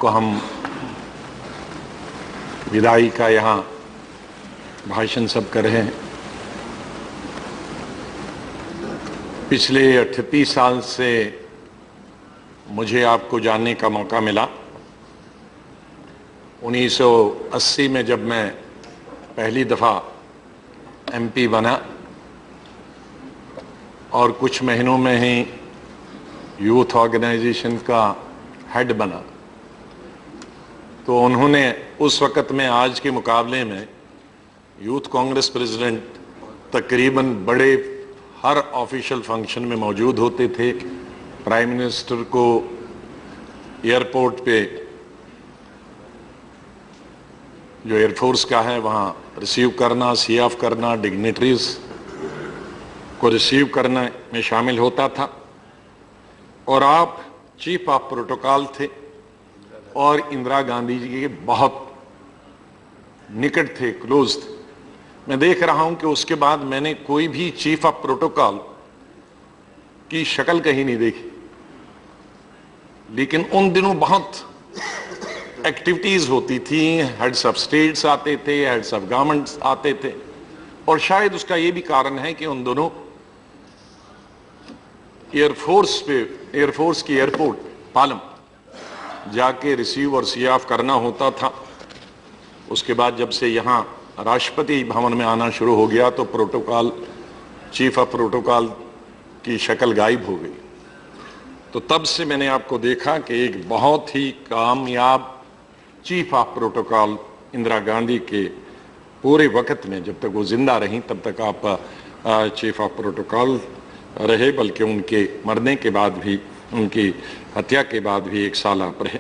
کو ہم विदाई का यहाँ भाषण सब कर रहे हैं। पिछले 38 साल से मुझे आपको जानने का मौका मिला। 1980 में जब मैं पहली दफ़ा एमपी बना और कुछ महीनों में ही यूथ ऑर्गेनाइजेशन का हेड बना, तो उन्होंने उस वक़्त में आज के मुकाबले में यूथ कांग्रेस प्रेसिडेंट तकरीबन बड़े हर ऑफिशियल फंक्शन में मौजूद होते थे। प्राइम मिनिस्टर को एयरपोर्ट पे जो एयरफोर्स का है वहाँ रिसीव करना, सी ऑफ करना, डिग्नेटरीज को रिसीव करने में शामिल होता था। और आप चीफ ऑफ प्रोटोकॉल थे और इंदिरा गांधी जी के बहुत निकट थे, क्लोज थे। मैं देख रहा हूं कि उसके बाद मैंने कोई भी चीफ ऑफ प्रोटोकॉल की शक्ल कहीं नहीं देखी, लेकिन उन दिनों बहुत एक्टिविटीज होती थी। हेड्स ऑफ स्टेट्स आते थे, हेड्स ऑफ गवर्नमेंट्स आते थे, और शायद उसका ये भी कारण है कि उन दोनों एयरफोर्स की एयरपोर्ट पालम जाके रिसीव और सी ऑफ करना होता था। उसके बाद जब से यहाँ राष्ट्रपति भवन में आना शुरू हो गया तो प्रोटोकॉल, चीफ ऑफ प्रोटोकॉल की शक्ल गायब हो गई। तो तब से मैंने आपको देखा कि एक बहुत ही कामयाब chief of protocol Indira Gandhi के पूरे वक्त में, जब तक वो जिंदा रहीं तब तक आप चीफ ऑफ प्रोटोकॉल रहे, बल्कि उनके मरने के बाद भी, उनकी हत्या के बाद भी 1 साल आप रहे।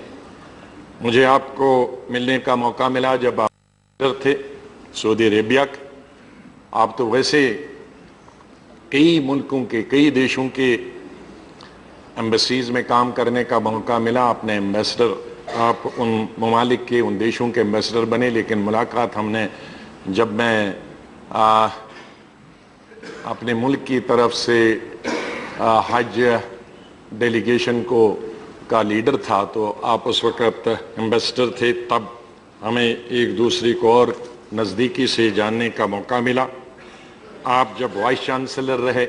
मुझे आपको मिलने का मौका मिला जब आप थे सऊदी अरेबिया के। आप तो वैसे कई मुल्कों के, कई देशों के एम्बेसीज में काम करने का मौका मिला। अपने एम्बेसडर, आप उन ममालिक के, उन देशों के एम्बेसडर बने, लेकिन मुलाकात हमने, जब मैं अपने मुल्क की तरफ से हज डेलीगेशन का लीडर था, तो आप उस वक़्त एम्बेसडर थे। तब हमें एक दूसरे को और नज़दीकी से जानने का मौका मिला। आप जब वाइस चांसलर रहे